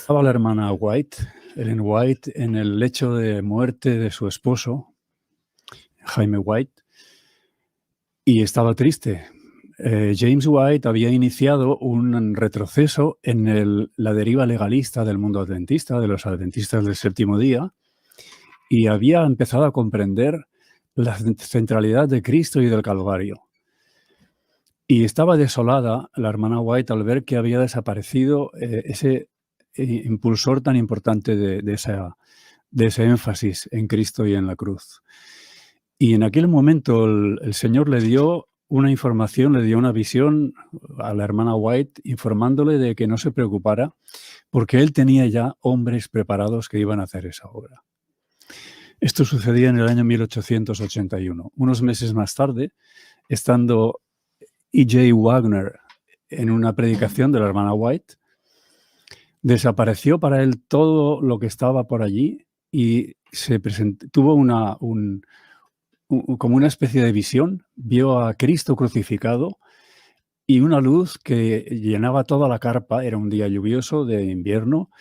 Estaba la hermana White, Ellen White, en el lecho de muerte de su esposo, Jaime White, y estaba triste. James White había iniciado un retroceso en la deriva legalista del mundo adventista, de los adventistas del séptimo día, y había empezado a comprender la centralidad de Cristo y del Calvario. Y estaba desolada la hermana White al ver que había desaparecido ese impulsor tan importante de ese énfasis en Cristo y en la cruz. Y en aquel momento el Señor le dio una información, le dio una visión a la hermana White, informándole de que no se preocupara, porque él tenía ya hombres preparados que iban a hacer esa obra. Esto sucedía en el año 1881. Unos meses más tarde, estando E.J. Wagner en una predicación de la hermana White, desapareció para él todo lo que estaba por allí y tuvo como una especie de visión. Vio a Cristo crucificado y una luz que llenaba toda la carpa. Era un día lluvioso de invierno,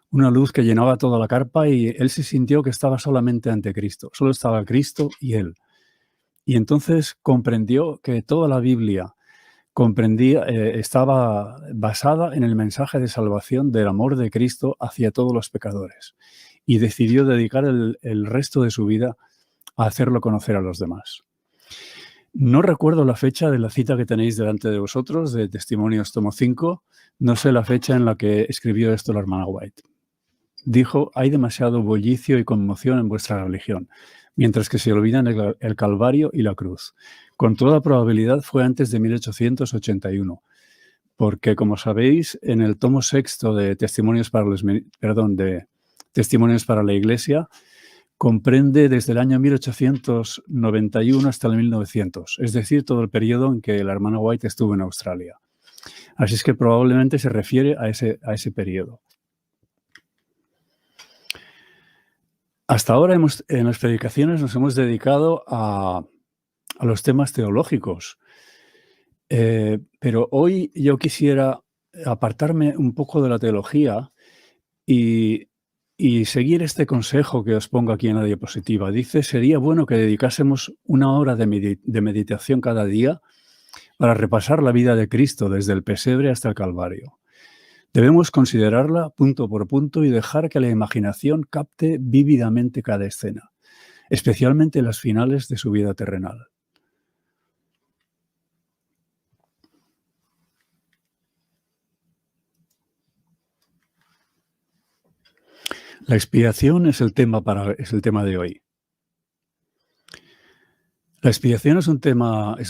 una luz que llenaba toda la carpa, y él se sintió que estaba solamente ante Cristo. Solo estaba Cristo y él. Y entonces comprendió que toda la Biblia estaba basada en el mensaje de salvación del amor de Cristo hacia todos los pecadores, y decidió dedicar el resto de su vida a hacerlo conocer a los demás. No recuerdo la fecha de la cita que tenéis delante de vosotros, de Testimonios tomo 5. No sé la fecha en la que escribió esto la hermana White. Dijo: hay demasiado bullicio y conmoción en vuestra religión, mientras que se olvidan el Calvario y la cruz. Con toda probabilidad fue antes de 1881, porque, como sabéis, en el tomo 6 de Testimonios para la Iglesia, comprende desde el año 1891 hasta el 1900, es decir, todo el periodo en que la hermana White estuvo en Australia. Así es que probablemente se refiere a ese periodo. Hasta ahora en las predicaciones nos hemos dedicado a los temas teológicos, pero hoy yo quisiera apartarme un poco de la teología y seguir este consejo que os pongo aquí en la diapositiva. Dice: sería bueno que dedicásemos 1 hora de meditación cada día para repasar la vida de Cristo desde el pesebre hasta el Calvario. Debemos considerarla punto por punto y dejar que la imaginación capte vívidamente cada escena, especialmente las finales de su vida terrenal. La expiación es el tema de hoy. La expiación es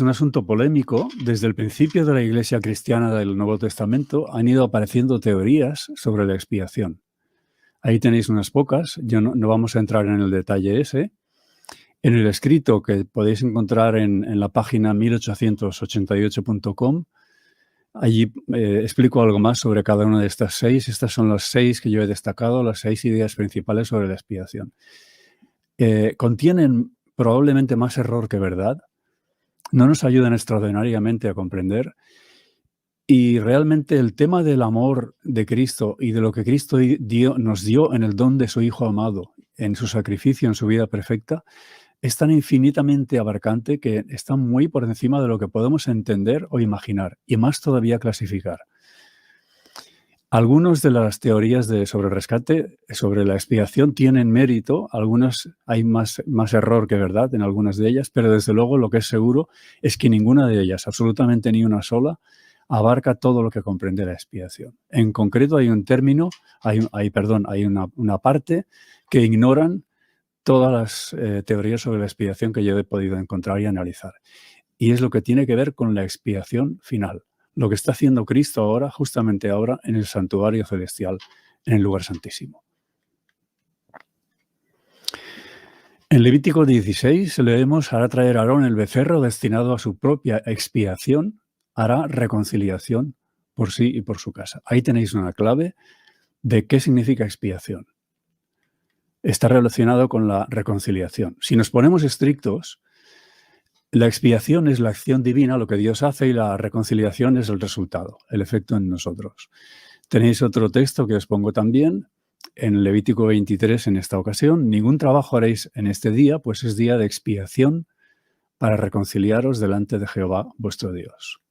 un asunto polémico. Desde el principio de la Iglesia cristiana del Nuevo Testamento han ido apareciendo teorías sobre la expiación. Ahí tenéis unas pocas. Yo no vamos a entrar en el detalle ese. En el escrito que podéis encontrar en la página 1888.com, allí explico algo más sobre cada una de estas 6. Estas son las 6 que yo he destacado, las 6 ideas principales sobre la expiación. Contienen probablemente más error que verdad, no nos ayudan extraordinariamente a comprender, y realmente el tema del amor de Cristo y de lo que Cristo nos dio en el don de su Hijo amado, en su sacrificio, en su vida perfecta, es tan infinitamente abarcante que está muy por encima de lo que podemos entender o imaginar, y más todavía clasificar. Algunas de las teorías sobre el rescate, sobre la expiación, tienen mérito. Algunas hay más error que verdad en algunas de ellas, pero desde luego lo que es seguro es que ninguna de ellas, absolutamente ni una sola, abarca todo lo que comprende la expiación. En concreto hay un término, hay una parte que ignoran todas las teorías sobre la expiación que yo he podido encontrar y analizar. Y es lo que tiene que ver con la expiación final. Lo que está haciendo Cristo ahora, justamente ahora, en el santuario celestial, en el lugar santísimo. En Levítico 16 leemos: hará traer a Aarón el becerro destinado a su propia expiación, hará reconciliación por sí y por su casa. Ahí tenéis una clave de qué significa expiación. Está relacionado con la reconciliación. Si nos ponemos estrictos, La expiación es la acción divina, lo que Dios hace, y la reconciliación es el resultado, el efecto en nosotros. Tenéis otro texto que os pongo también en Levítico 23 en esta ocasión. Ningún trabajo haréis en este día, pues es día de expiación para reconciliaros delante de Jehová vuestro Dios.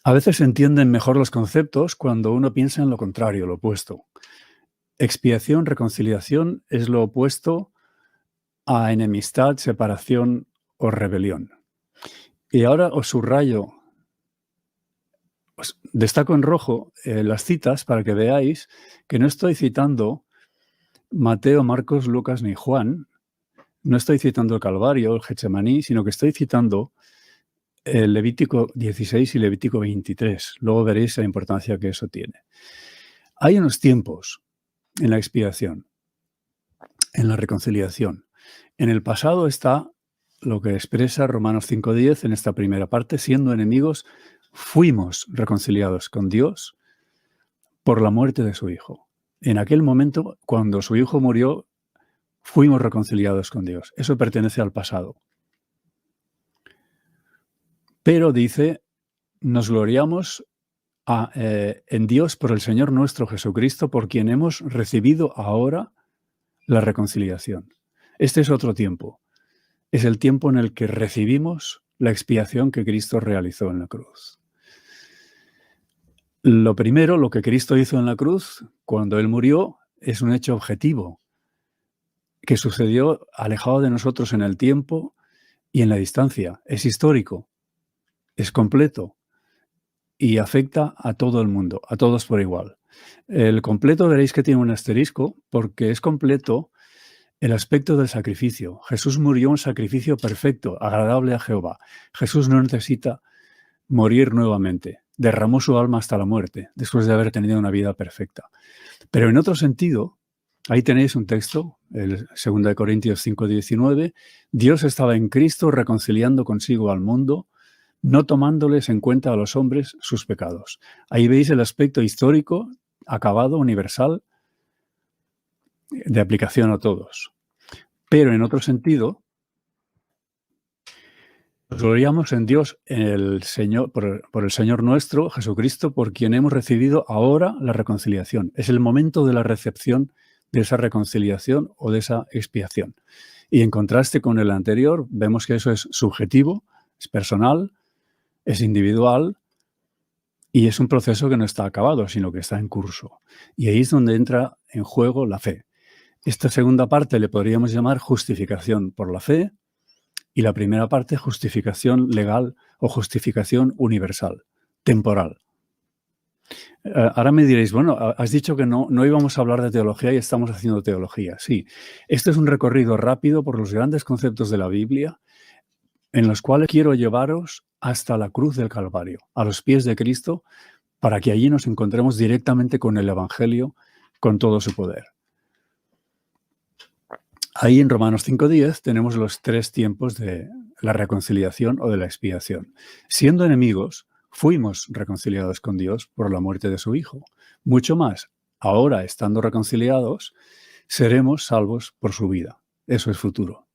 A veces se entienden mejor los conceptos cuando uno piensa en lo contrario, lo opuesto. Expiación, reconciliación es lo opuesto a enemistad, separación o rebelión. Y ahora os subrayo, os destaco en rojo las citas para que veáis que no estoy citando Mateo, Marcos, Lucas ni Juan, no estoy citando el Calvario, el Getsemaní, sino que estoy citando el Levítico 16 y Levítico 23. Luego veréis la importancia que eso tiene. Hay unos tiempos en la expiación, en la reconciliación. En el pasado está lo que expresa Romanos 5:10 en esta primera parte: siendo enemigos, fuimos reconciliados con Dios por la muerte de su Hijo. En aquel momento, cuando su Hijo murió, fuimos reconciliados con Dios. Eso pertenece al pasado. Pero dice, nos gloriamos en Dios por el Señor nuestro Jesucristo, por quien hemos recibido ahora la reconciliación. Este es otro tiempo. Es el tiempo en el que recibimos la expiación que Cristo realizó en la cruz. Lo primero, lo que Cristo hizo en la cruz, cuando Él murió, es un hecho objetivo que sucedió alejado de nosotros en el tiempo y en la distancia. Es histórico, es completo y afecta a todo el mundo, a todos por igual. El completo veréis que tiene un asterisco porque es completo el aspecto del sacrificio. Jesús murió un sacrificio perfecto, agradable a Jehová. Jesús no necesita morir nuevamente. Derramó su alma hasta la muerte, después de haber tenido una vida perfecta. Pero en otro sentido, ahí tenéis un texto, el 2 Corintios 5:19, Dios estaba en Cristo reconciliando consigo al mundo, no tomándoles en cuenta a los hombres sus pecados. Ahí veis el aspecto histórico, acabado, universal, de aplicación a todos. Pero en otro sentido, nos gloriamos en Dios, en el Señor, por el Señor nuestro, Jesucristo, por quien hemos recibido ahora la reconciliación. Es el momento de la recepción de esa reconciliación o de esa expiación. Y en contraste con el anterior, vemos que eso es subjetivo, es personal, es individual y es un proceso que no está acabado, sino que está en curso. Y ahí es donde entra en juego la fe. Esta segunda parte le podríamos llamar justificación por la fe y la primera parte justificación legal o justificación universal, temporal. Ahora me diréis, bueno, has dicho que no íbamos a hablar de teología y estamos haciendo teología. Sí, este es un recorrido rápido por los grandes conceptos de la Biblia en los cuales quiero llevaros hasta la cruz del Calvario, a los pies de Cristo, para que allí nos encontremos directamente con el Evangelio, con todo su poder. Ahí en Romanos 5:10 tenemos los tres tiempos de la reconciliación o de la expiación. Siendo enemigos, fuimos reconciliados con Dios por la muerte de su Hijo. Mucho más, ahora estando reconciliados, seremos salvos por su vida. Eso es futuro.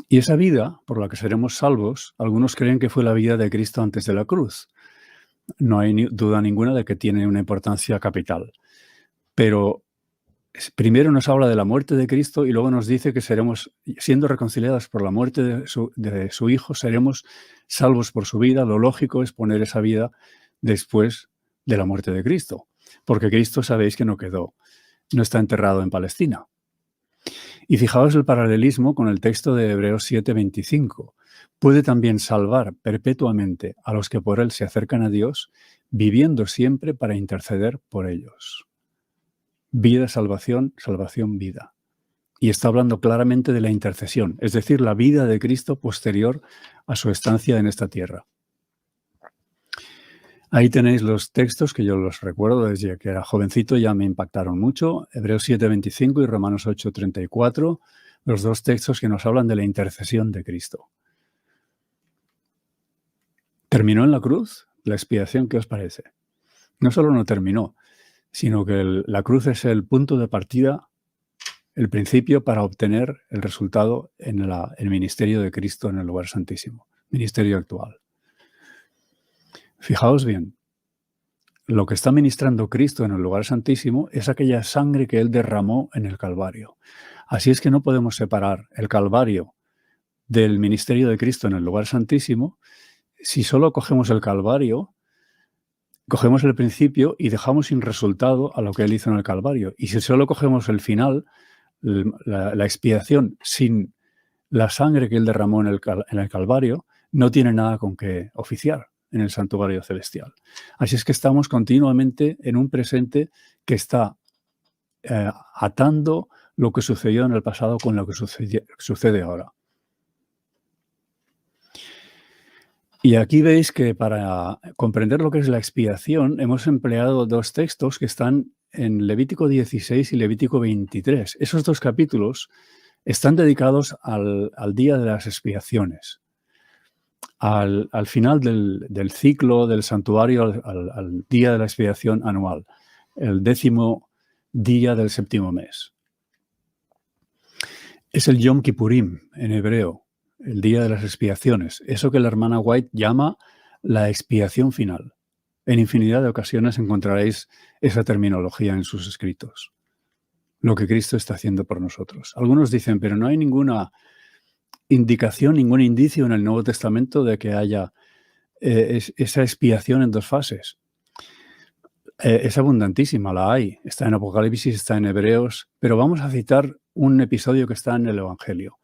Y esa vida por la que seremos salvos, algunos creen que fue la vida de Cristo antes de la cruz. No hay duda ninguna de que tiene una importancia capital. Pero primero nos habla de la muerte de Cristo y luego nos dice que seremos, siendo reconciliados por la muerte de su Hijo, seremos salvos por su vida. Lo lógico es poner esa vida después de la muerte de Cristo, porque Cristo sabéis que no está enterrado en Palestina. Y fijaos el paralelismo con el texto de Hebreos 7:25. Puede también salvar perpetuamente a los que por él se acercan a Dios, viviendo siempre para interceder por ellos. Vida, salvación, salvación, vida. Y está hablando claramente de la intercesión, es decir, la vida de Cristo posterior a su estancia en esta tierra. Ahí tenéis los textos que yo los recuerdo desde que era jovencito, ya me impactaron mucho. Hebreos 7:25 y Romanos 8:34, los dos textos que nos hablan de la intercesión de Cristo. ¿Terminó en la cruz la expiación? ¿Qué os parece? No solo no terminó, sino que la cruz es el punto de partida, el principio para obtener el resultado en el ministerio de Cristo en el lugar santísimo, ministerio actual. Fijaos bien, lo que está ministrando Cristo en el lugar santísimo es aquella sangre que Él derramó en el Calvario. Así es que no podemos separar el Calvario del ministerio de Cristo en el lugar santísimo. Si solo cogemos el Calvario, cogemos el principio y dejamos sin resultado a lo que Él hizo en el Calvario. Y si solo cogemos el final, la expiación sin la sangre que Él derramó en el Calvario, no tiene nada con qué oficiar en el santuario celestial. Así es que estamos continuamente en un presente que está atando lo que sucedió en el pasado con lo que sucede ahora. Y aquí veis que para comprender lo que es la expiación hemos empleado dos textos que están en Levítico 16 y Levítico 23. Esos dos capítulos están dedicados al día de las expiaciones, al final del ciclo del santuario, al día de la expiación anual, el 10º día del 7º mes. Es el Yom Kippurim en hebreo, el día de las expiaciones, eso que la hermana White llama la expiación final. En infinidad de ocasiones encontraréis esa terminología en sus escritos, lo que Cristo está haciendo por nosotros. Algunos dicen, pero no hay ninguna indicación, ningún indicio en el Nuevo Testamento de que haya esa expiación en dos fases. Es abundantísima, la hay. Está en Apocalipsis, está en Hebreos, pero vamos a citar un episodio que está en el Evangelio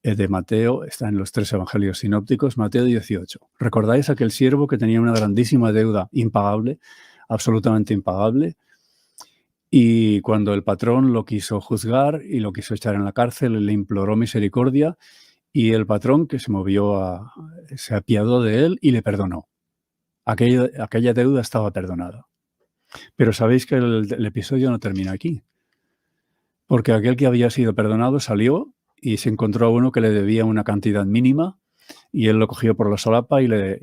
de Mateo, está en los 3 evangelios sinópticos, Mateo 18. ¿Recordáis aquel siervo que tenía una grandísima deuda impagable, absolutamente impagable? Y cuando el patrón lo quiso juzgar y lo quiso echar en la cárcel, le imploró misericordia y el patrón, que se movió, se apiadó de él y le perdonó. Aquella deuda estaba perdonada. Pero sabéis que el episodio no termina aquí, porque aquel que había sido perdonado salió y se encontró a uno que le debía una cantidad mínima y él lo cogió por la solapa y le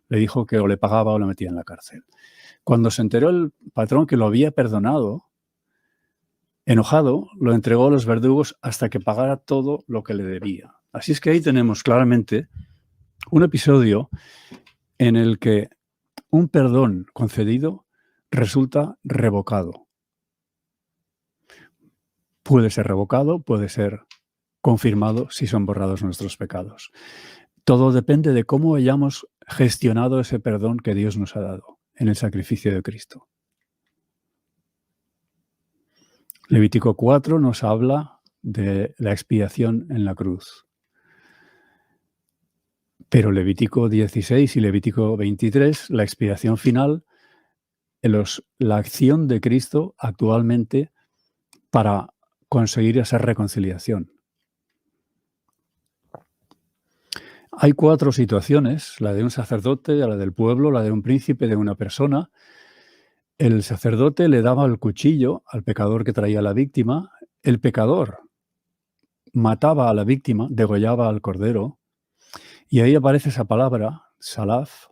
dijo que o le pagaba o le metía en la cárcel. Cuando se enteró el patrón que lo había perdonado, enojado, lo entregó a los verdugos hasta que pagara todo lo que le debía. Así es que ahí tenemos claramente un episodio en el que un perdón concedido resulta revocado. Puede ser revocado, puede ser confirmado si son borrados nuestros pecados. Todo depende de cómo hayamos gestionado ese perdón que Dios nos ha dado en el sacrificio de Cristo. Levítico 4 nos habla de la expiación en la cruz. Pero Levítico 16 y Levítico 23, la expiación final, la acción de Cristo actualmente para conseguir esa reconciliación. Hay 4 situaciones, la de un sacerdote, la del pueblo, la de un príncipe, de una persona. El sacerdote le daba el cuchillo al pecador que traía a la víctima. El pecador mataba a la víctima, degollaba al cordero. Y ahí aparece esa palabra, salaf,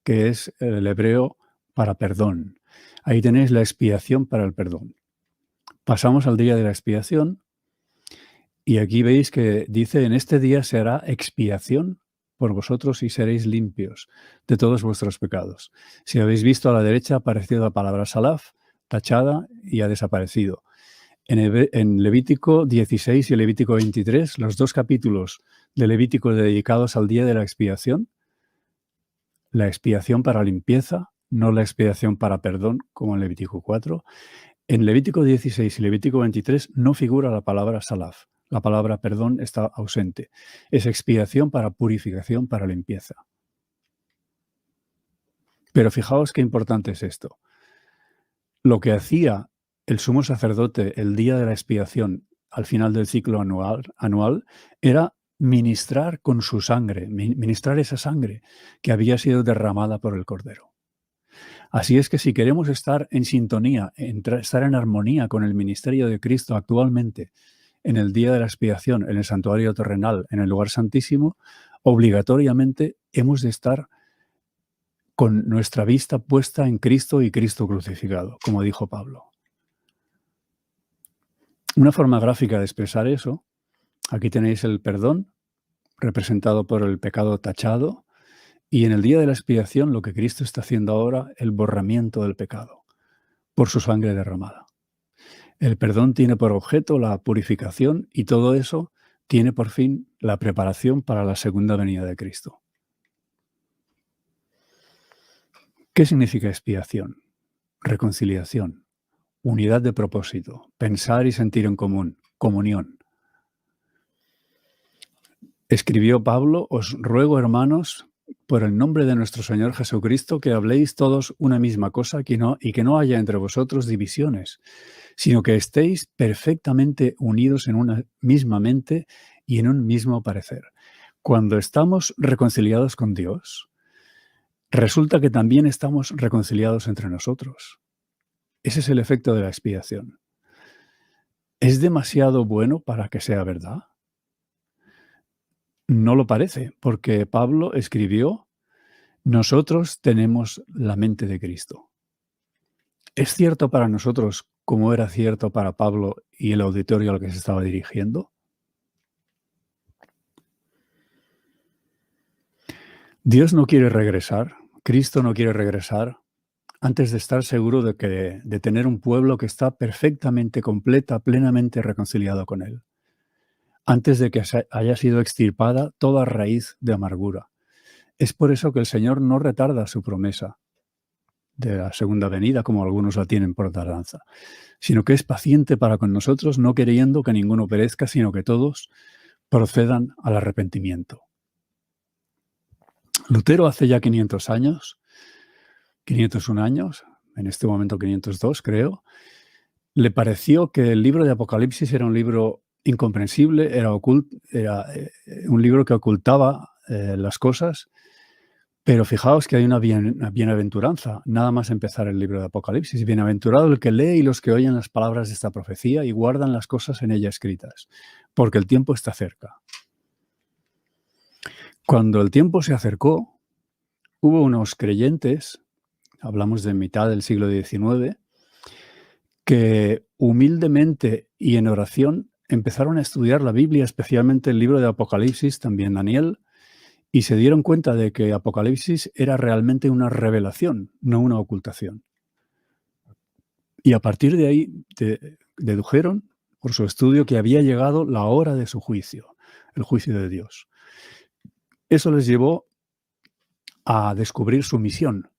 que es el hebreo para perdón. Ahí tenéis la expiación para el perdón. Pasamos al día de la expiación y aquí veis que dice, en este día se hará expiación por vosotros y seréis limpios de todos vuestros pecados. Si habéis visto a la derecha ha aparecido la palabra salaf, tachada y ha desaparecido. En Levítico 16 y Levítico 23, los 2 capítulos de Levítico dedicados al día de la expiación para limpieza, no la expiación para perdón, como en Levítico 4. En Levítico 16 y Levítico 23 no figura la palabra salaf. La palabra perdón está ausente. Es expiación para purificación, para limpieza. Pero fijaos qué importante es esto. Lo que hacía el sumo sacerdote el día de la expiación al final del ciclo anual era ministrar con su sangre, ministrar esa sangre que había sido derramada por el Cordero. Así es que si queremos estar en sintonía, estar en armonía con el ministerio de Cristo actualmente, en el día de la expiación, en el santuario terrenal, en el lugar santísimo, obligatoriamente hemos de estar con nuestra vista puesta en Cristo y Cristo crucificado, como dijo Pablo. Una forma gráfica de expresar eso, aquí tenéis el perdón, representado por el pecado tachado, y en el día de la expiación lo que Cristo está haciendo ahora, el borramiento del pecado, por su sangre derramada. El perdón tiene por objeto la purificación y todo eso tiene por fin la preparación para la segunda venida de Cristo. ¿Qué significa expiación? Reconciliación, unidad de propósito, pensar y sentir en común, comunión. Escribió Pablo: os ruego, hermanos, por el nombre de nuestro Señor Jesucristo, que habléis todos una misma cosa y que no haya entre vosotros divisiones, sino que estéis perfectamente unidos en una misma mente y en un mismo parecer. Cuando estamos reconciliados con Dios, resulta que también estamos reconciliados entre nosotros. Ese es el efecto de la expiación. ¿Es demasiado bueno para que sea verdad? No lo parece, porque Pablo escribió: nosotros tenemos la mente de Cristo. ¿Es cierto para nosotros como era cierto para Pablo y el auditorio al que se estaba dirigiendo? Dios no quiere regresar, Cristo no quiere regresar antes de estar seguro de tener un pueblo que está perfectamente, completa, plenamente reconciliado con Él. Antes de que haya sido extirpada toda raíz de amargura. Es por eso que el Señor no retarda su promesa de la segunda venida, como algunos la tienen por tardanza, sino que es paciente para con nosotros, no queriendo que ninguno perezca, sino que todos procedan al arrepentimiento. Lutero hace ya 500 años, 501 años, en este momento 502 creo, le pareció que el libro de Apocalipsis era un libro incomprensible, era un libro que ocultaba las cosas, pero fijaos que hay una bienaventuranza, nada más empezar el libro de Apocalipsis. Bienaventurado el que lee y los que oyen las palabras de esta profecía y guardan las cosas en ella escritas, porque el tiempo está cerca. Cuando el tiempo se acercó, hubo unos creyentes, hablamos de mitad del siglo XIX, que humildemente y en oración empezaron a estudiar la Biblia, especialmente el libro de Apocalipsis, también Daniel, y se dieron cuenta de que Apocalipsis era realmente una revelación, no una ocultación. Y a partir de ahí dedujeron, por su estudio, que había llegado la hora de su juicio, el juicio de Dios. Eso les llevó a descubrir su misión,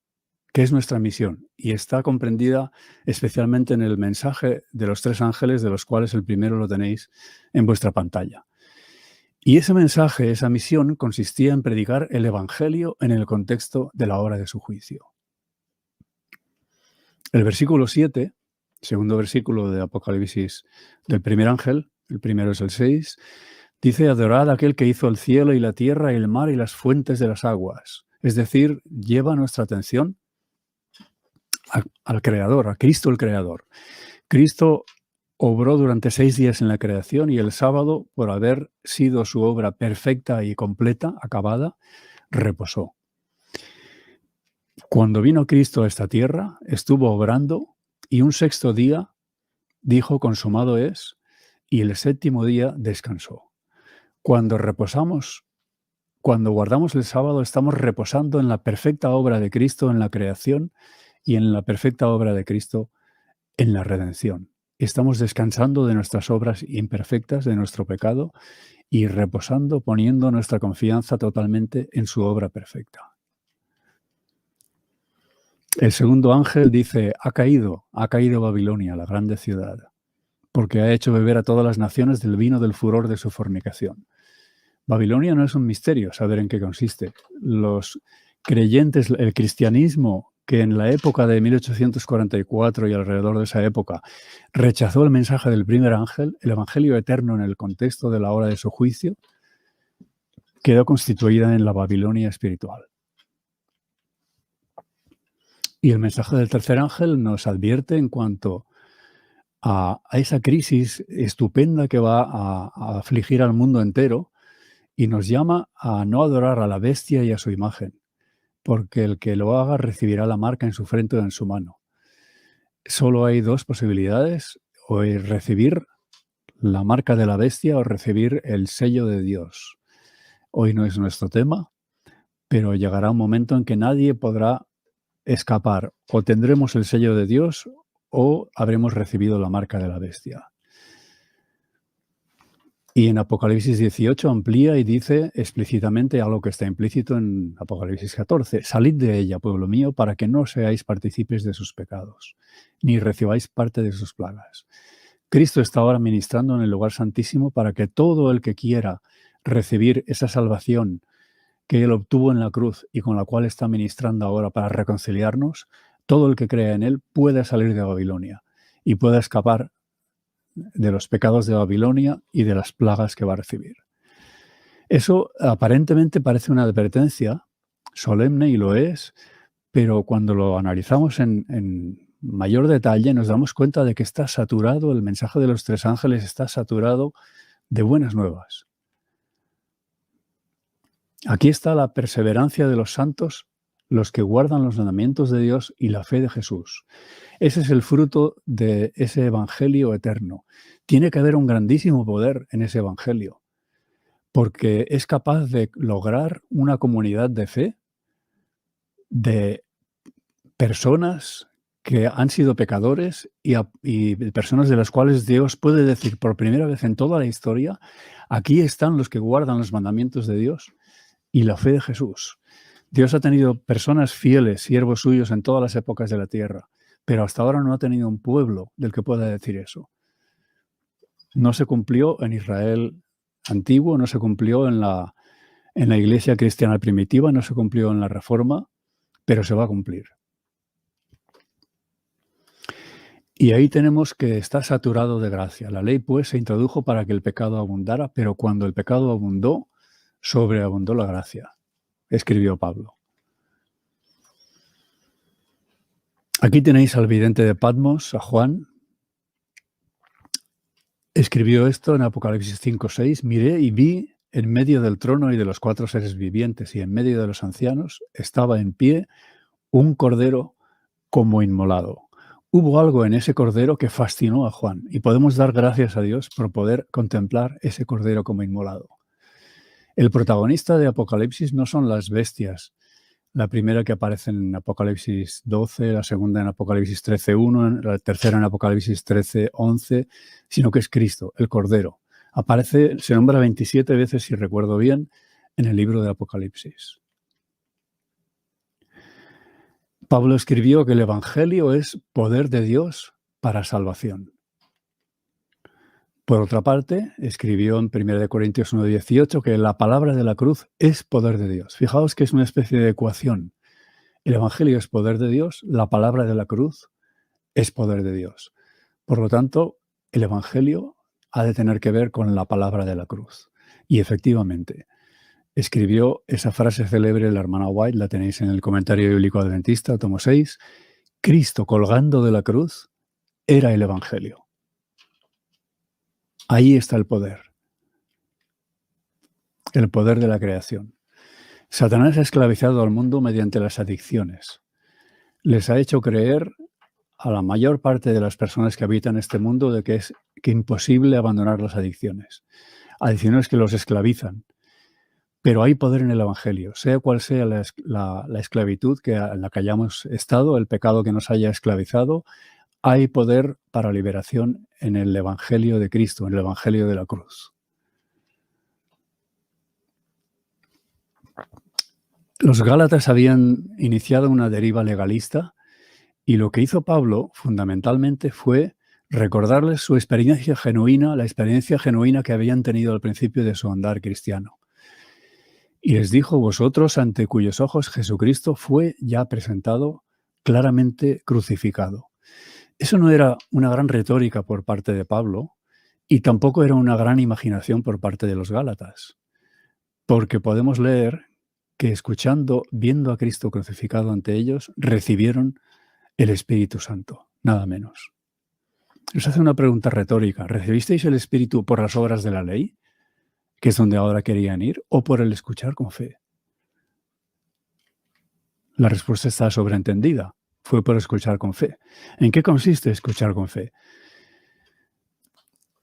que es nuestra misión, y está comprendida especialmente en el mensaje de los 3 ángeles, de los cuales el primero lo tenéis en vuestra pantalla. Y ese mensaje, esa misión, consistía en predicar el Evangelio en el contexto de la hora de su juicio. El versículo 7, segundo versículo de Apocalipsis del primer ángel, el primero es el 6, dice: adorad a aquel que hizo el cielo y la tierra y el mar y las fuentes de las aguas. Es decir, lleva nuestra atención al Creador, a Cristo el Creador. Cristo obró durante 6 días en la creación y el sábado, por haber sido su obra perfecta y completa, acabada, reposó. Cuando vino Cristo a esta tierra, estuvo obrando y un 6º día dijo: consumado es, y el 7º día descansó. Cuando reposamos, cuando guardamos el sábado, estamos reposando en la perfecta obra de Cristo en la creación y en la perfecta obra de Cristo en la redención. Estamos descansando de nuestras obras imperfectas, de nuestro pecado, y reposando, poniendo nuestra confianza totalmente en su obra perfecta. El segundo ángel dice: ha caído Babilonia, la grande ciudad, porque ha hecho beber a todas las naciones del vino del furor de su fornicación. Babilonia no es un misterio saber en qué consiste. Los creyentes, el cristianismo, que en la época de 1844 y alrededor de esa época rechazó el mensaje del primer ángel, el evangelio eterno en el contexto de la hora de su juicio, quedó constituida en la Babilonia espiritual. Y el mensaje del tercer ángel nos advierte en cuanto a esa crisis estupenda que va a afligir al mundo entero y nos llama a no adorar a la bestia y a su imagen, porque el que lo haga recibirá la marca en su frente o en su mano. Solo hay 2 posibilidades: o recibir la marca de la bestia o recibir el sello de Dios. Hoy no es nuestro tema, pero llegará un momento en que nadie podrá escapar. O tendremos el sello de Dios o habremos recibido la marca de la bestia. Y en Apocalipsis 18 amplía y dice explícitamente algo que está implícito en Apocalipsis 14. Salid de ella, pueblo mío, para que no seáis partícipes de sus pecados, ni recibáis parte de sus plagas. Cristo está ahora ministrando en el lugar santísimo para que todo el que quiera recibir esa salvación que Él obtuvo en la cruz y con la cual está ministrando ahora para reconciliarnos, todo el que crea en Él pueda salir de Babilonia y pueda escapar de los pecados de Babilonia y de las plagas que va a recibir. Eso aparentemente parece una advertencia solemne y lo es, pero cuando lo analizamos en mayor detalle nos damos cuenta de que está saturado, el mensaje de los tres ángeles está saturado de buenas nuevas. Aquí está la perseverancia de los santos, los que guardan los mandamientos de Dios y la fe de Jesús. Ese es el fruto de ese evangelio eterno. Tiene que haber un grandísimo poder en ese evangelio, porque es capaz de lograr una comunidad de fe de personas que han sido pecadores y personas de las cuales Dios puede decir por primera vez en toda la historia, aquí están los que guardan los mandamientos de Dios y la fe de Jesús. Dios ha tenido personas fieles, siervos suyos en todas las épocas de la tierra, pero hasta ahora no ha tenido un pueblo del que pueda decir eso. No se cumplió en Israel antiguo, no se cumplió en la iglesia cristiana primitiva, no se cumplió en la Reforma, pero se va a cumplir. Y ahí tenemos que está saturado de gracia. La ley, pues, se introdujo para que el pecado abundara, pero cuando el pecado abundó, sobreabundó la gracia, escribió Pablo. Aquí tenéis al vidente de Patmos, a Juan. Escribió esto en Apocalipsis 5:6. Miré y vi en medio del trono y de los 4 seres vivientes y en medio de los ancianos estaba en pie un cordero como inmolado. Hubo algo en ese cordero que fascinó a Juan y podemos dar gracias a Dios por poder contemplar ese cordero como inmolado. El protagonista de Apocalipsis no son las bestias, la primera que aparece en Apocalipsis 12, la segunda en Apocalipsis 13:1, la tercera en Apocalipsis 13:11, sino que es Cristo, el Cordero. Aparece, se nombra 27 veces, si recuerdo bien, en el libro de Apocalipsis. Pablo escribió que el Evangelio es poder de Dios para salvación. Por otra parte, escribió en 1 Corintios 1:18 que la palabra de la cruz es poder de Dios. Fijaos que es una especie de ecuación. El Evangelio es poder de Dios, la palabra de la cruz es poder de Dios. Por lo tanto, el Evangelio ha de tener que ver con la palabra de la cruz. Y efectivamente, escribió esa frase célebre la hermana White, la tenéis en el Comentario Bíblico Adventista, tomo 6, Cristo colgando de la cruz era el Evangelio. Ahí está el poder de la creación. Satanás ha esclavizado al mundo mediante las adicciones. Les ha hecho creer a la mayor parte de las personas que habitan este mundo de que es imposible abandonar las adicciones. Adicciones que los esclavizan. Pero hay poder en el Evangelio, sea cual sea la esclavitud en la que hayamos estado, el pecado que nos haya esclavizado, hay poder para liberación en el Evangelio de Cristo, en el Evangelio de la cruz. Los Gálatas habían iniciado una deriva legalista y lo que hizo Pablo fundamentalmente fue recordarles su experiencia genuina, la experiencia genuina que habían tenido al principio de su andar cristiano. Y les dijo, vosotros ante cuyos ojos Jesucristo fue ya presentado claramente crucificado. Eso no era una gran retórica por parte de Pablo y tampoco era una gran imaginación por parte de los Gálatas, porque podemos leer que escuchando, viendo a Cristo crucificado ante ellos, recibieron el Espíritu Santo, nada menos. Les hace una pregunta retórica. ¿Recibisteis el Espíritu por las obras de la ley, que es donde ahora querían ir, o por el escuchar con fe? La respuesta está sobreentendida. Fue por escuchar con fe. ¿En qué consiste escuchar con fe?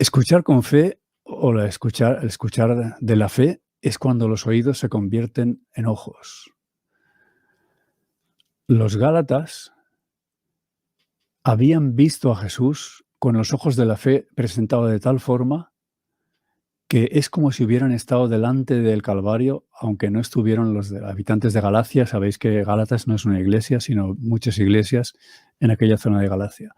Escuchar con fe o el escuchar de la fe es cuando los oídos se convierten en ojos. Los Gálatas habían visto a Jesús con los ojos de la fe presentado de tal forma que es como si hubieran estado delante del Calvario, aunque no estuvieron los habitantes de Galacia. Sabéis que Gálatas no es una iglesia, sino muchas iglesias en aquella zona de Galacia.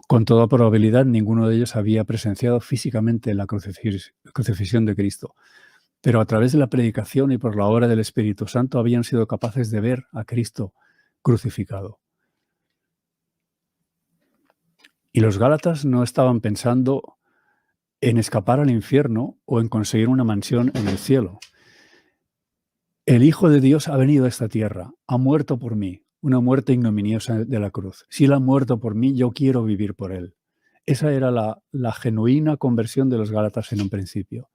Con toda probabilidad, ninguno de ellos había presenciado físicamente la crucifixión de Cristo, pero a través de la predicación y por la obra del Espíritu Santo habían sido capaces de ver a Cristo crucificado. Y los Gálatas no estaban pensando en escapar al infierno o en conseguir una mansión en el cielo. El Hijo de Dios ha venido a esta tierra, ha muerto por mí, una muerte ignominiosa de la cruz. Si Él ha muerto por mí, yo quiero vivir por Él. Esa era la genuina conversión de los Gálatas en un principio.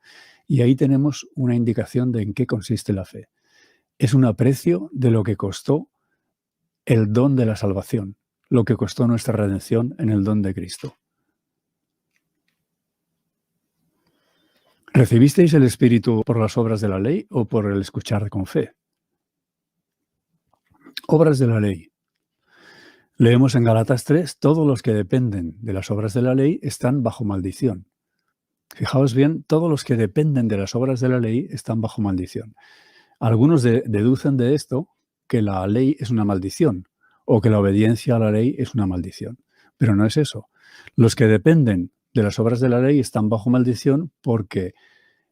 Y ahí tenemos una indicación de en qué consiste la fe. Es un aprecio de lo que costó el don de la salvación, lo que costó nuestra redención en el don de Cristo. ¿Recibisteis el Espíritu por las obras de la ley o por el escuchar con fe? Obras de la ley. Leemos en Gálatas 3, todos los que dependen de las obras de la ley están bajo maldición. Fijaos bien, todos los que dependen de las obras de la ley están bajo maldición. Algunos deducen de esto que la ley es una maldición o que la obediencia a la ley es una maldición. Pero no es eso. Los que dependen de las obras de la ley están bajo maldición porque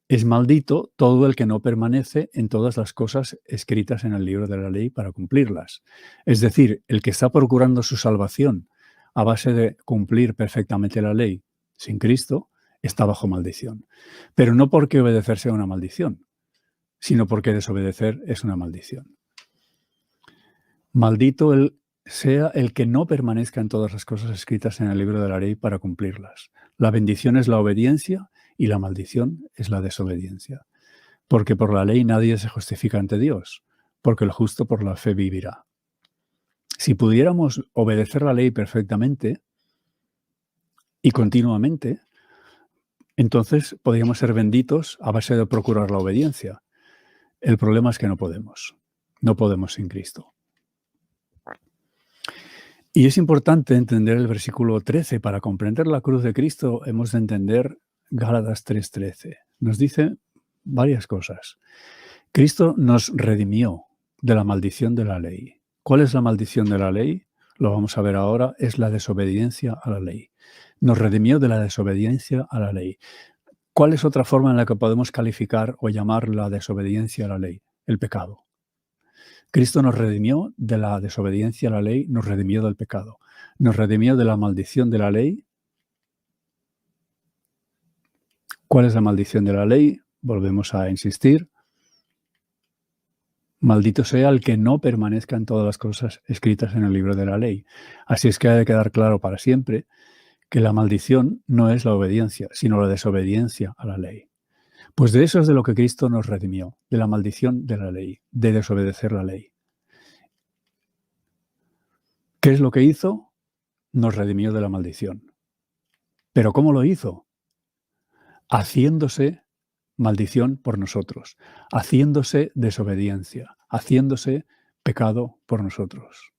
es maldito todo el que no permanece en todas las cosas escritas en el libro de la ley para cumplirlas. Es decir, el que está procurando su salvación a base de cumplir perfectamente la ley sin Cristo está bajo maldición. Pero no porque obedecer sea una maldición, sino porque desobedecer es una maldición. Maldito sea el que no permanezca en todas las cosas escritas en el libro de la ley para cumplirlas. La bendición es la obediencia y la maldición es la desobediencia. Porque por la ley nadie se justifica ante Dios, porque el justo por la fe vivirá. Si pudiéramos obedecer la ley perfectamente y continuamente, entonces podríamos ser benditos a base de procurar la obediencia. El problema es que no podemos. No podemos sin Cristo. Y es importante entender el versículo 13. Para comprender la cruz de Cristo hemos de entender Gálatas 3:13. Nos dice varias cosas. Cristo nos redimió de la maldición de la ley. ¿Cuál es la maldición de la ley? Lo vamos a ver ahora, es la desobediencia a la ley. Nos redimió de la desobediencia a la ley. ¿Cuál es otra forma en la que podemos calificar o llamar la desobediencia a la ley? El pecado. Cristo nos redimió de la desobediencia a la ley, nos redimió del pecado. Nos redimió de la maldición de la ley. ¿Cuál es la maldición de la ley? Volvemos a insistir. Maldito sea el que no permanezca en todas las cosas escritas en el libro de la ley. Así es que ha de quedar claro para siempre que la maldición no es la obediencia, sino la desobediencia a la ley. Pues de eso es de lo que Cristo nos redimió, de la maldición de la ley, de desobedecer la ley. ¿Qué es lo que hizo? Nos redimió de la maldición. ¿Pero cómo lo hizo? Haciéndose maldición por nosotros, haciéndose desobediencia, haciéndose pecado por nosotros.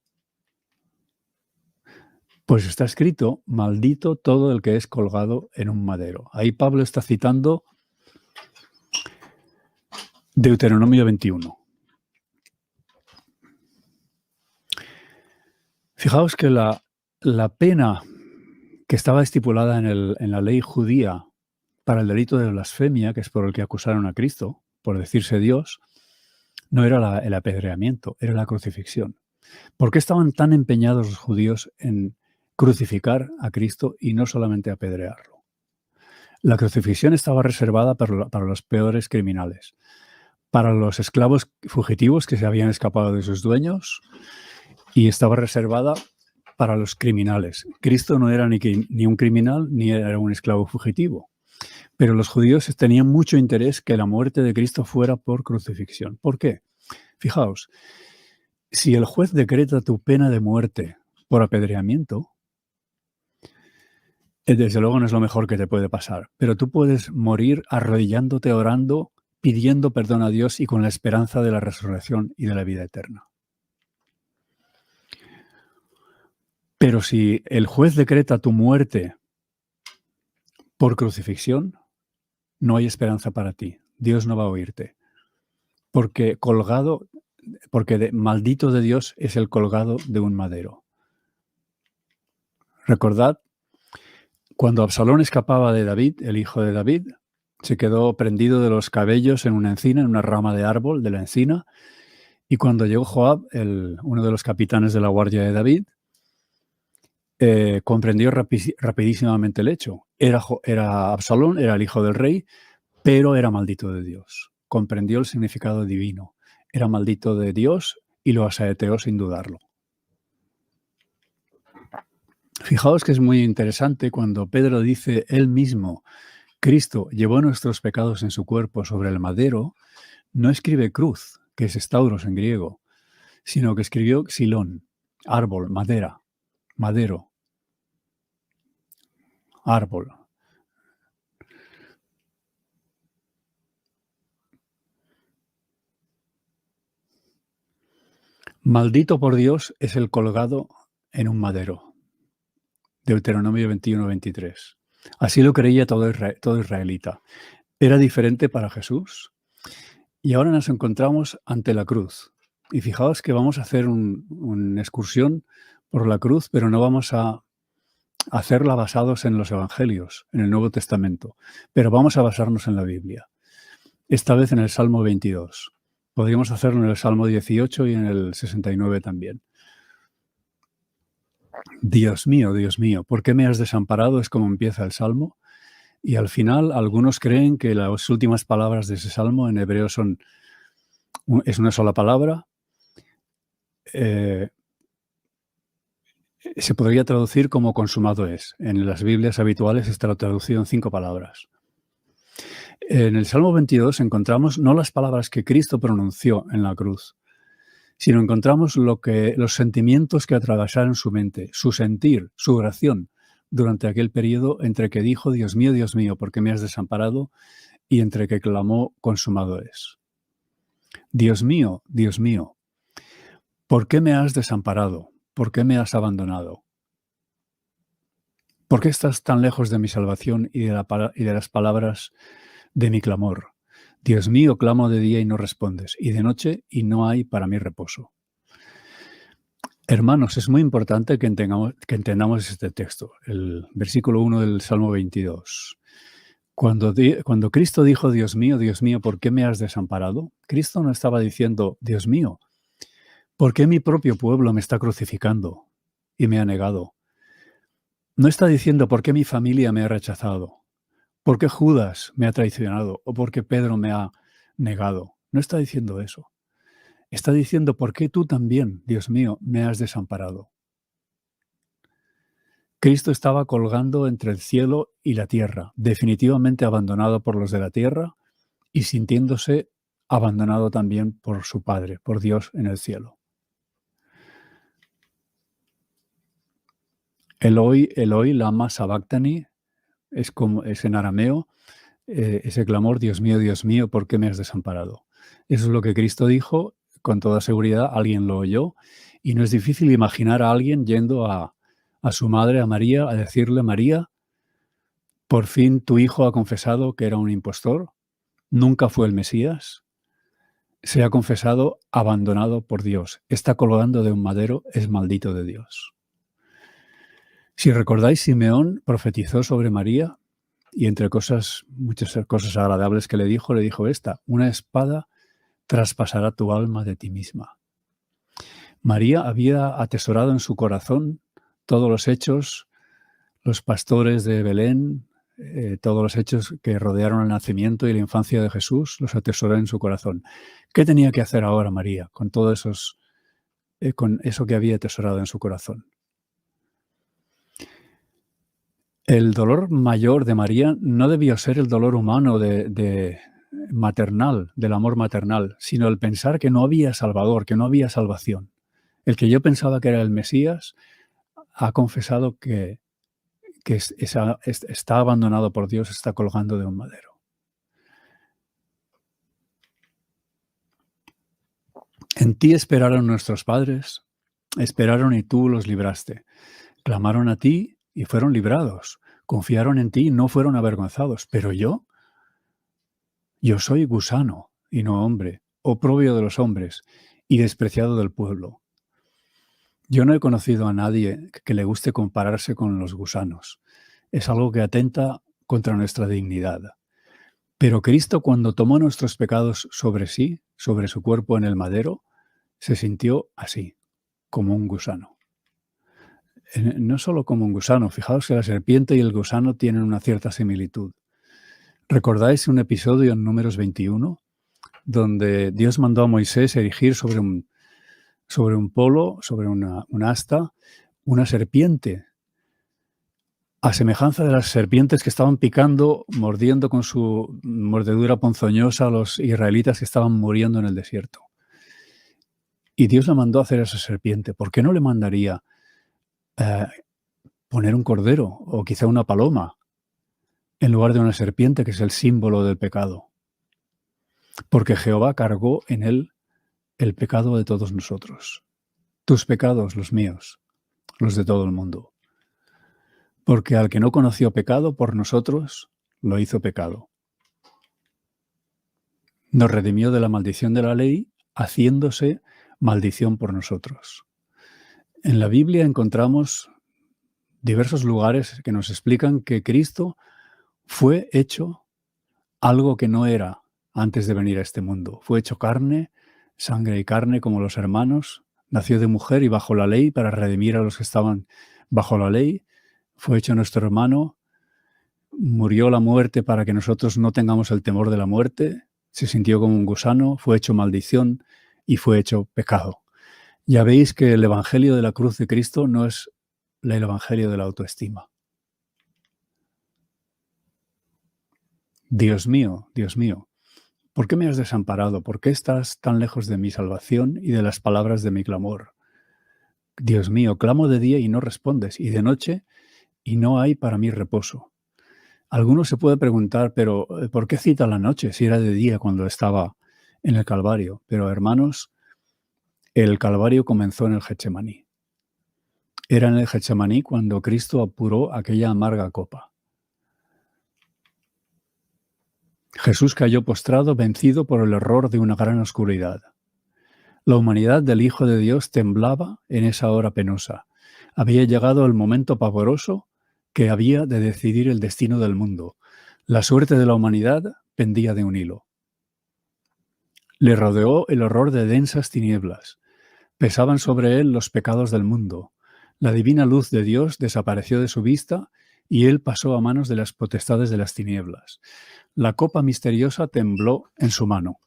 Pues está escrito, maldito todo el que es colgado en un madero. Ahí Pablo está citando Deuteronomio 21. Fijaos que la pena que estaba estipulada en la ley judía para el delito de blasfemia, que es por el que acusaron a Cristo, por decirse Dios, no era el apedreamiento, era la crucifixión. ¿Por qué estaban tan empeñados los judíos en crucificar a Cristo y no solamente apedrearlo? La crucifixión estaba reservada para los peores criminales, para los esclavos fugitivos que se habían escapado de sus dueños, y estaba reservada para los criminales. Cristo no era ni un criminal ni era un esclavo fugitivo, pero los judíos tenían mucho interés que la muerte de Cristo fuera por crucifixión. ¿Por qué? Fijaos, si el juez decreta tu pena de muerte por apedreamiento, Desde luego no es lo mejor que te puede pasar, pero tú puedes morir arrodillándote, orando, pidiendo perdón a Dios y con la esperanza de la resurrección y de la vida eterna. Pero si el juez decreta tu muerte por crucifixión, no hay esperanza para ti. Dios no va a oírte. Porque maldito de Dios es el colgado de un madero. Recordad, cuando Absalón escapaba de David, el hijo de David, se quedó prendido de los cabellos en una encina, en una rama de árbol de la encina, y cuando llegó Joab, uno de los capitanes de la guardia de David, comprendió rapidísimamente el hecho. Era Absalón, era el hijo del rey, pero era maldito de Dios. Comprendió el significado divino. Era maldito de Dios y lo asaeteó sin dudarlo. Fijaos que es muy interesante cuando Pedro dice él mismo, Cristo llevó nuestros pecados en su cuerpo sobre el madero, no escribe cruz, que es stauros en griego, sino que escribió xilón, árbol, madera, madero, árbol. Maldito por Dios es el colgado en un madero. Deuteronomio 21-23. Así lo creía todo israelita. Era diferente para Jesús. Y ahora nos encontramos ante la cruz. Y fijaos que vamos a hacer una excursión por la cruz, pero no vamos a hacerla basados en los evangelios, en el Nuevo Testamento, pero vamos a basarnos en la Biblia. Esta vez en el Salmo 22. Podríamos hacerlo en el Salmo 18 y en el 69 también. Dios mío, ¿por qué me has desamparado? Es como empieza el Salmo. Y al final, algunos creen que las últimas palabras de ese Salmo en hebreo es una sola palabra. Se podría traducir como consumado es. En las Biblias habituales está traducido en 5 palabras. En el Salmo 22 encontramos no las palabras que Cristo pronunció en la cruz, sino encontramos los sentimientos que atravesaron su mente, su sentir, su oración durante aquel periodo entre que dijo, Dios mío, ¿por qué me has desamparado? Y entre que clamó, consumado es. Dios mío, ¿por qué me has desamparado? ¿Por qué me has abandonado? ¿Por qué estás tan lejos de mi salvación y de las palabras de mi clamor? Dios mío, clamo de día y no respondes, y de noche y no hay para mí reposo. Hermanos, es muy importante que entendamos este texto, el versículo 1 del Salmo 22. Cuando Cristo dijo, Dios mío, ¿por qué me has desamparado? Cristo no estaba diciendo, Dios mío, ¿por qué mi propio pueblo me está crucificando y me ha negado? No está diciendo, ¿por qué mi familia me ha rechazado? ¿Por qué Judas me ha traicionado? ¿O por qué Pedro me ha negado? No está diciendo eso. Está diciendo, ¿por qué tú también, Dios mío, me has desamparado? Cristo estaba colgando entre el cielo y la tierra, definitivamente abandonado por los de la tierra y sintiéndose abandonado también por su Padre, por Dios en el cielo. Eloi, Eloi, lama sabactani, es en arameo, ese clamor, Dios mío, ¿por qué me has desamparado? Eso es lo que Cristo dijo, con toda seguridad alguien lo oyó, y no es difícil imaginar a alguien yendo a su madre, a María, a decirle, María, por fin tu hijo ha confesado que era un impostor, nunca fue el Mesías, se ha confesado abandonado por Dios, está colgando de un madero, es maldito de Dios. Si recordáis, Simeón profetizó sobre María y entre muchas cosas agradables que le dijo esta, una espada traspasará tu alma de ti misma. María había atesorado en su corazón todos los hechos, los pastores de Belén, todos los hechos que rodearon el nacimiento y la infancia de Jesús, los atesoró en su corazón. ¿Qué tenía que hacer ahora María con con eso que había atesorado en su corazón? El dolor mayor de María no debió ser el dolor humano maternal, del amor maternal, sino el pensar que no había Salvador, que no había salvación. El que yo pensaba que era el Mesías ha confesado que que está abandonado por Dios, está colgando de un madero. En ti esperaron nuestros padres, esperaron y tú los libraste. Clamaron a ti y fueron librados. Confiaron en ti y no fueron avergonzados. Pero yo soy gusano y no hombre, oprobio de los hombres y despreciado del pueblo. Yo no he conocido a nadie que le guste compararse con los gusanos. Es algo que atenta contra nuestra dignidad. Pero Cristo, cuando tomó nuestros pecados sobre sí, sobre su cuerpo en el madero, se sintió así, como un gusano. No solo como un gusano, fijaos que la serpiente y el gusano tienen una cierta similitud. ¿Recordáis un episodio en Números 21, donde Dios mandó a Moisés erigir sobre un polo, sobre un asta, una serpiente, a semejanza de las serpientes que estaban picando, mordiendo con su mordedura ponzoñosa a los israelitas que estaban muriendo en el desierto? Y Dios le mandó a hacer a esa serpiente. ¿Por qué no le mandaría poner un cordero o quizá una paloma en lugar de una serpiente, que es el símbolo del pecado? Porque Jehová cargó en él el pecado de todos nosotros. Tus pecados, los míos, los de todo el mundo. Porque al que no conoció pecado, por nosotros lo hizo pecado. Nos redimió de la maldición de la ley, haciéndose maldición por nosotros. En la Biblia encontramos diversos lugares que nos explican que Cristo fue hecho algo que no era antes de venir a este mundo. Fue hecho carne, sangre y carne como los hermanos. Nació de mujer y bajo la ley para redimir a los que estaban bajo la ley. Fue hecho nuestro hermano. Murió la muerte para que nosotros no tengamos el temor de la muerte. Se sintió como un gusano. Fue hecho maldición y fue hecho pecado. Ya veis que el evangelio de la cruz de Cristo no es el evangelio de la autoestima. Dios mío, ¿por qué me has desamparado? ¿Por qué estás tan lejos de mi salvación y de las palabras de mi clamor? Dios mío, clamo de día y no respondes, y de noche y no hay para mí reposo. Alguno se puede preguntar, pero ¿por qué cita la noche si era de día cuando estaba en el Calvario? Pero hermanos, el Calvario comenzó en el Getsemaní. Era en el Getsemaní cuando Cristo apuró aquella amarga copa. Jesús cayó postrado, vencido por el horror de una gran oscuridad. La humanidad del Hijo de Dios temblaba en esa hora penosa. Había llegado el momento pavoroso que había de decidir el destino del mundo. La suerte de la humanidad pendía de un hilo. Le rodeó el horror de densas tinieblas. Pesaban sobre él los pecados del mundo. La divina luz de Dios desapareció de su vista y él pasó a manos de las potestades de las tinieblas. La copa misteriosa tembló en su mano.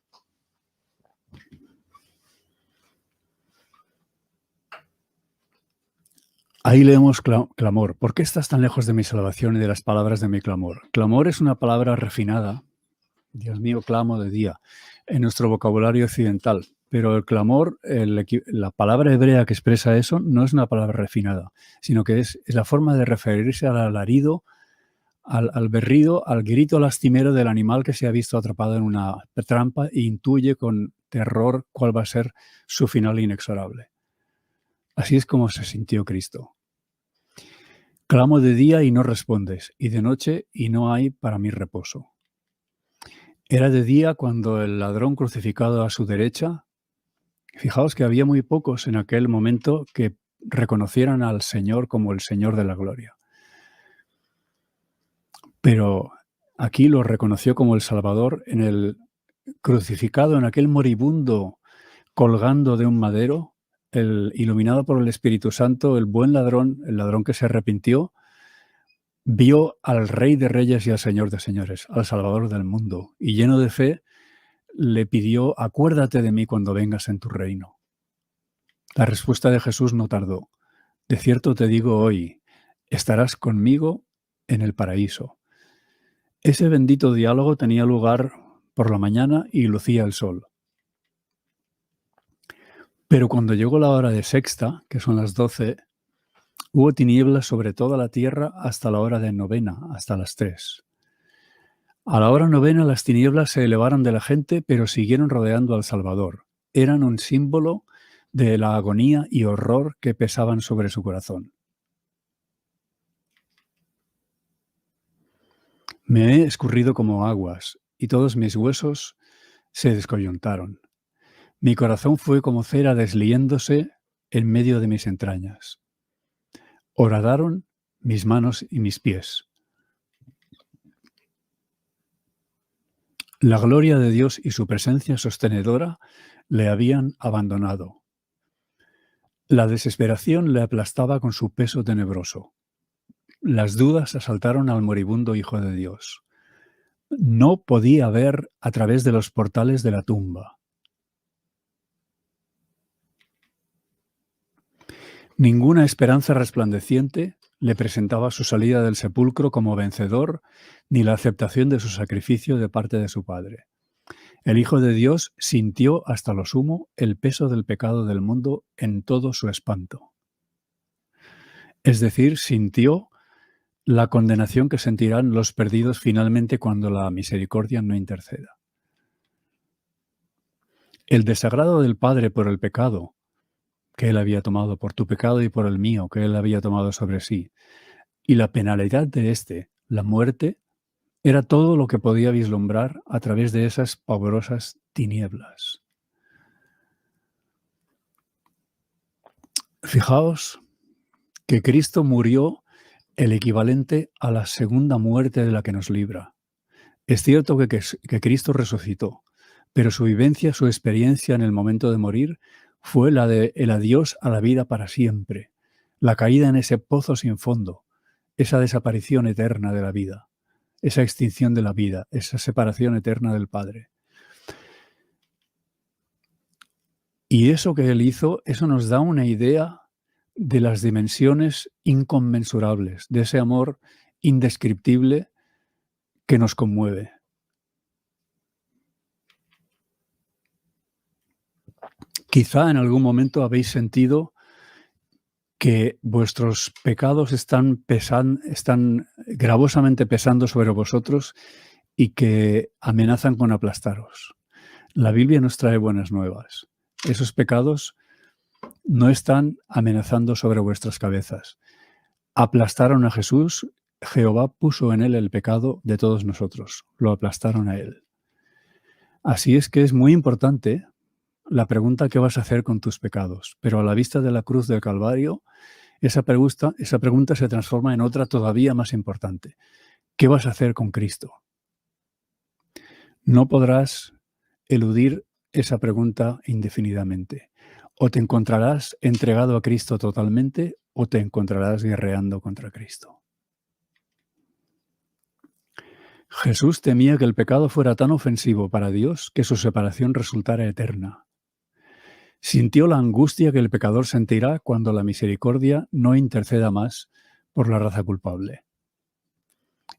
Ahí leemos clamor. ¿Por qué estás tan lejos de mi salvación y de las palabras de mi clamor? Clamor es una palabra refinada. Dios mío, clamo de día, en nuestro vocabulario occidental. Pero el clamor, la palabra hebrea que expresa eso, no es una palabra refinada, sino que es la forma de referirse al alarido, al berrido, al grito lastimero del animal que se ha visto atrapado en una trampa e intuye con terror cuál va a ser su final inexorable. Así es como se sintió Cristo. Clamo de día y no respondes, y de noche y no hay para mí reposo. Era de día cuando el ladrón crucificado a su derecha, fijaos que había muy pocos en aquel momento que reconocieran al Señor como el Señor de la gloria. Pero aquí lo reconoció como el Salvador en el crucificado, en aquel moribundo colgando de un madero, iluminado por el Espíritu Santo, el buen ladrón, el ladrón que se arrepintió, vio al Rey de Reyes y al Señor de Señores, al Salvador del mundo, y lleno de fe le pidió: acuérdate de mí cuando vengas en tu reino. La respuesta de Jesús no tardó. De cierto te digo hoy, estarás conmigo en el paraíso. Ese bendito diálogo tenía lugar por la mañana y lucía el sol. Pero cuando llegó la hora de sexta, que son las 12, Hubo tinieblas sobre toda la tierra hasta la hora de novena, hasta las 3. A la hora novena las tinieblas se elevaron de la gente, pero siguieron rodeando al Salvador. Eran un símbolo de la agonía y horror que pesaban sobre su corazón. Me he escurrido como aguas, y todos mis huesos se descoyuntaron. Mi corazón fue como cera desliéndose en medio de mis entrañas. Horadaron mis manos y mis pies. La gloria de Dios y su presencia sostenedora le habían abandonado. La desesperación le aplastaba con su peso tenebroso. Las dudas asaltaron al moribundo Hijo de Dios. No podía ver a través de los portales de la tumba. Ninguna esperanza resplandeciente le presentaba su salida del sepulcro como vencedor, ni la aceptación de su sacrificio de parte de su Padre. El Hijo de Dios sintió hasta lo sumo el peso del pecado del mundo en todo su espanto. Es decir, sintió la condenación que sentirán los perdidos finalmente cuando la misericordia no interceda. El desagrado del Padre por el pecado que Él había tomado, por tu pecado y por el mío, que Él había tomado sobre sí, y la penalidad de éste, la muerte, era todo lo que podía vislumbrar a través de esas pavorosas tinieblas. Fijaos que Cristo murió el equivalente a la segunda muerte de la que nos libra. Es cierto que Cristo resucitó, pero su vivencia, su experiencia en el momento de morir fue la de el adiós a la vida para siempre, la caída en ese pozo sin fondo, esa desaparición eterna de la vida, esa extinción de la vida, esa separación eterna del Padre. Y eso que Él hizo, eso nos da una idea de las dimensiones inconmensurables, de ese amor indescriptible que nos conmueve. Quizá en algún momento habéis sentido que vuestros pecados están gravosamente pesando sobre vosotros y que amenazan con aplastaros. La Biblia nos trae buenas nuevas. Esos pecados no están amenazando sobre vuestras cabezas. Aplastaron a Jesús, Jehová puso en él el pecado de todos nosotros, lo aplastaron a él. Así es que es muy importante la pregunta ¿qué vas a hacer con tus pecados? Pero a la vista de la cruz del Calvario, esa pregunta se transforma en otra todavía más importante. ¿Qué vas a hacer con Cristo? No podrás eludir esa pregunta indefinidamente. O te encontrarás entregado a Cristo totalmente o te encontrarás guerreando contra Cristo. Jesús temía que el pecado fuera tan ofensivo para Dios que su separación resultara eterna. Sintió la angustia que el pecador sentirá cuando la misericordia no interceda más por la raza culpable.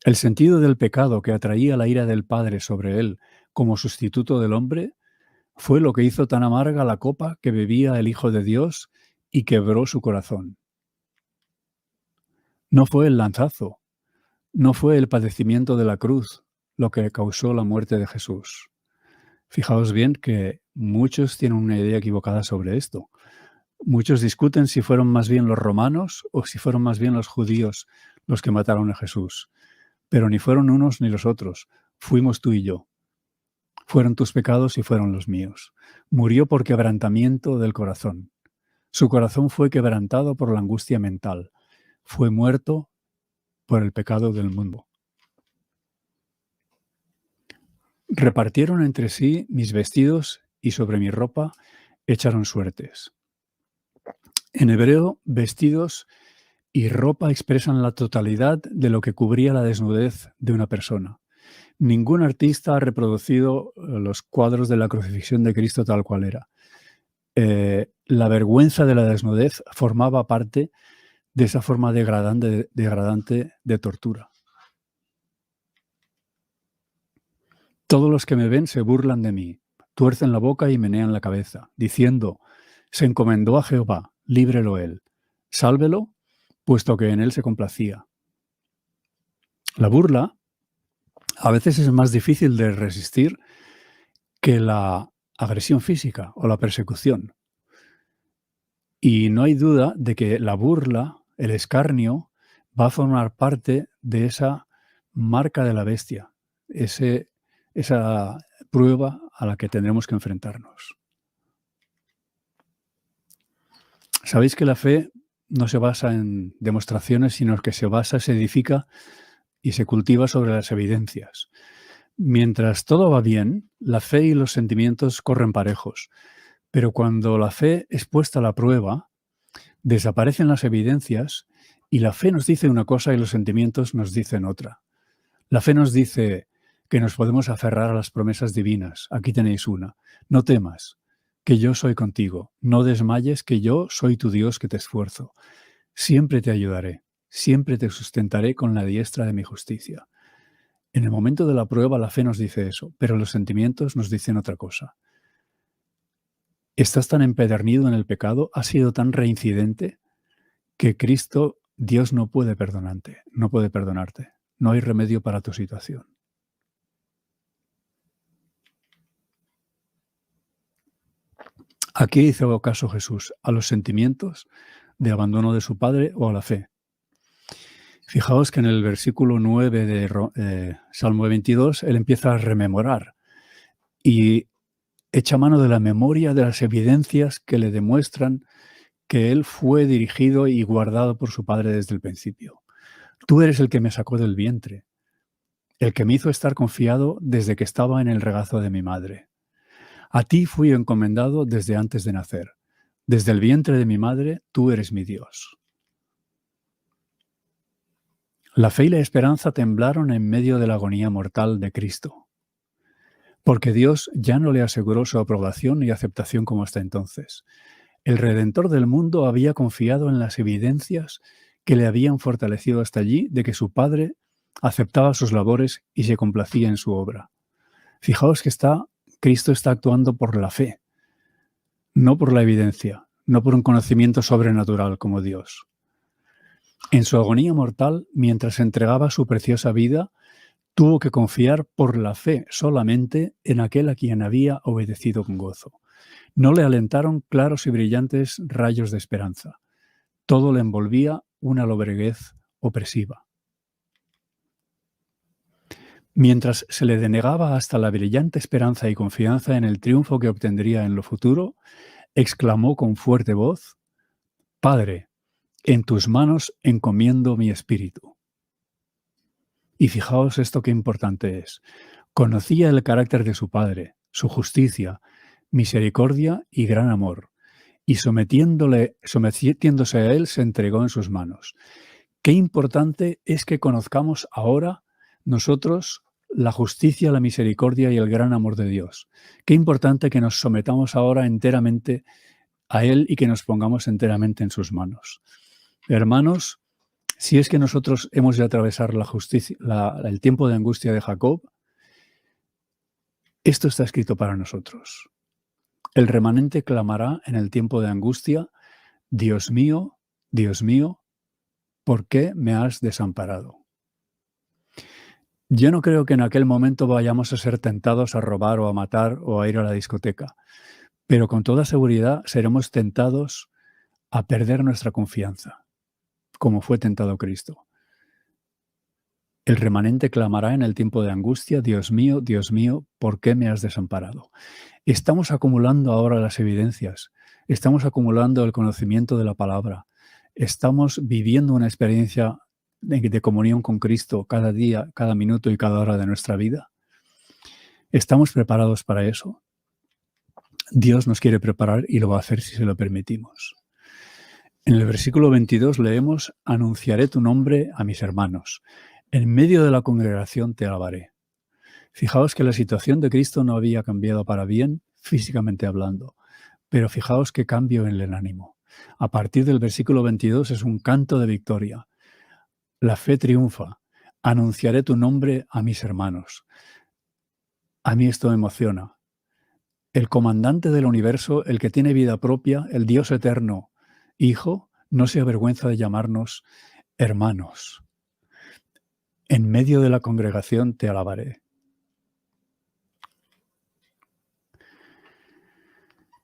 El sentido del pecado que atraía la ira del Padre sobre él como sustituto del hombre fue lo que hizo tan amarga la copa que bebía el Hijo de Dios y quebró su corazón. No fue el lanzazo, no fue el padecimiento de la cruz lo que causó la muerte de Jesús. Fijaos bien que muchos tienen una idea equivocada sobre esto. Muchos discuten si fueron más bien los romanos o si fueron más bien los judíos los que mataron a Jesús. Pero ni fueron unos ni los otros, fuimos tú y yo. Fueron tus pecados y fueron los míos. Murió por quebrantamiento del corazón. Su corazón fue quebrantado por la angustia mental. Fue muerto por el pecado del mundo. Repartieron entre sí mis vestidos y sobre mi ropa echaron suertes. En hebreo, vestidos y ropa expresan la totalidad de lo que cubría la desnudez de una persona. Ningún artista ha reproducido los cuadros de la crucifixión de Cristo tal cual era. La vergüenza de la desnudez formaba parte de esa forma degradante de tortura. Todos los que me ven se burlan de mí, tuercen la boca y menean la cabeza, diciendo, se encomendó a Jehová, líbrelo él, sálvelo, puesto que en él se complacía. La burla a veces es más difícil de resistir que la agresión física o la persecución. Y no hay duda de que la burla, el escarnio, va a formar parte de esa marca de la bestia, esa prueba a la que tendremos que enfrentarnos. Sabéis que la fe no se basa en demostraciones, sino que se edifica y se cultiva sobre las evidencias. Mientras todo va bien, la fe y los sentimientos corren parejos, pero cuando la fe es puesta a la prueba, desaparecen las evidencias y la fe nos dice una cosa y los sentimientos nos dicen otra. La fe nos dice que nos podemos aferrar a las promesas divinas. Aquí tenéis una. No temas, que yo soy contigo. No desmayes, que yo soy tu Dios que te esfuerzo. Siempre te ayudaré. Siempre te sustentaré con la diestra de mi justicia. En el momento de la prueba la fe nos dice eso, pero los sentimientos nos dicen otra cosa. Estás tan empedernido en el pecado, has sido tan reincidente, que Cristo, Dios no puede perdonarte, no puede perdonarte. No hay remedio para tu situación. ¿A qué hizo caso Jesús? ¿A los sentimientos de abandono de su Padre o a la fe? Fijaos que en el versículo 9 de Salmo 22, él empieza a rememorar y echa mano de la memoria de las evidencias que le demuestran que él fue dirigido y guardado por su Padre desde el principio. Tú eres el que me sacó del vientre, el que me hizo estar confiado desde que estaba en el regazo de mi madre. A ti fui encomendado desde antes de nacer. Desde el vientre de mi madre, tú eres mi Dios. La fe y la esperanza temblaron en medio de la agonía mortal de Cristo, porque Dios ya no le aseguró su aprobación y aceptación como hasta entonces. El Redentor del mundo había confiado en las evidencias que le habían fortalecido hasta allí de que su Padre aceptaba sus labores y se complacía en su obra. Fijaos que Cristo está actuando por la fe, no por la evidencia, no por un conocimiento sobrenatural como Dios. En su agonía mortal, mientras entregaba su preciosa vida, tuvo que confiar por la fe solamente en aquel a quien había obedecido con gozo. No le alentaron claros y brillantes rayos de esperanza. Todo le envolvía una lobreguez opresiva. Mientras se le denegaba hasta la brillante esperanza y confianza en el triunfo que obtendría en lo futuro, exclamó con fuerte voz: Padre, en tus manos encomiendo mi espíritu. Y fijaos esto qué importante es. Conocía el carácter de su Padre, su justicia, misericordia y gran amor, y sometiéndose a él se entregó en sus manos. Qué importante es que conozcamos ahora nosotros la justicia, la misericordia y el gran amor de Dios. Qué importante que nos sometamos ahora enteramente a Él y que nos pongamos enteramente en sus manos. Hermanos, si es que nosotros hemos de atravesar el tiempo de angustia de Jacob, esto está escrito para nosotros. El remanente clamará en el tiempo de angustia: Dios mío, ¿por qué me has desamparado? Yo no creo que en aquel momento vayamos a ser tentados a robar o a matar o a ir a la discoteca, pero con toda seguridad seremos tentados a perder nuestra confianza, como fue tentado Cristo. El remanente clamará en el tiempo de angustia: Dios mío, ¿por qué me has desamparado? Estamos acumulando ahora las evidencias, estamos acumulando el conocimiento de la palabra, estamos viviendo una experiencia de comunión con Cristo cada día, cada minuto y cada hora de nuestra vida. ¿Estamos preparados para eso? Dios nos quiere preparar y lo va a hacer si se lo permitimos. En el versículo 22 leemos: anunciaré tu nombre a mis hermanos. En medio de la congregación te alabaré. Fijaos que la situación de Cristo no había cambiado para bien, físicamente hablando, pero fijaos qué cambio en el ánimo. A partir del versículo 22 es un canto de victoria. La fe triunfa. Anunciaré tu nombre a mis hermanos. A mí esto me emociona. El comandante del universo, el que tiene vida propia, el Dios eterno, Hijo, no se avergüenza de llamarnos hermanos. En medio de la congregación te alabaré.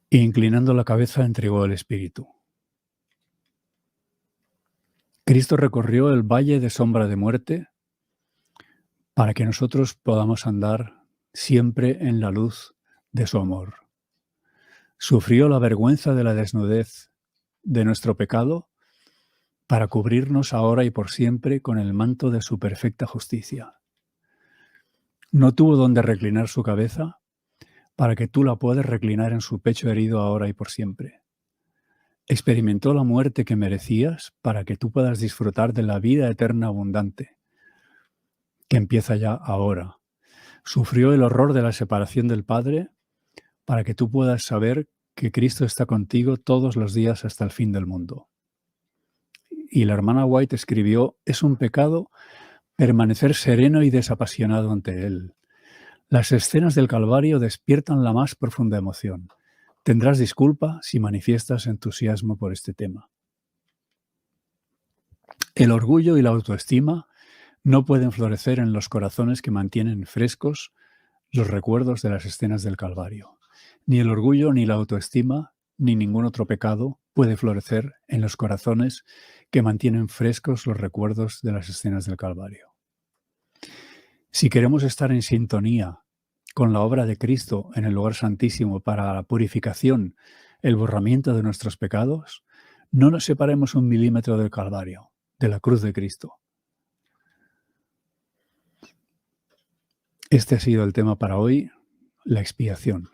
E inclinando la cabeza entregó el espíritu. Cristo recorrió el valle de sombra de muerte para que nosotros podamos andar siempre en la luz de su amor. Sufrió la vergüenza de la desnudez de nuestro pecado para cubrirnos ahora y por siempre con el manto de su perfecta justicia. No tuvo donde reclinar su cabeza para que tú la puedas reclinar en su pecho herido ahora y por siempre. Experimentó la muerte que merecías para que tú puedas disfrutar de la vida eterna abundante, que empieza ya ahora. Sufrió el horror de la separación del Padre para que tú puedas saber que Cristo está contigo todos los días hasta el fin del mundo. Y la hermana White escribió: es un pecado permanecer sereno y desapasionado ante Él. Las escenas del Calvario despiertan la más profunda emoción. Tendrás disculpa si manifiestas entusiasmo por este tema. El orgullo y la autoestima no pueden florecer en los corazones que mantienen frescos los recuerdos de las escenas del Calvario. Ni el orgullo, ni la autoestima, ni ningún otro pecado puede florecer en los corazones que mantienen frescos los recuerdos de las escenas del Calvario. Si queremos estar en sintonía con la obra de Cristo en el lugar santísimo para la purificación, el borramiento de nuestros pecados, no nos separemos un milímetro del Calvario, de la cruz de Cristo. Este ha sido el tema para hoy, la expiación.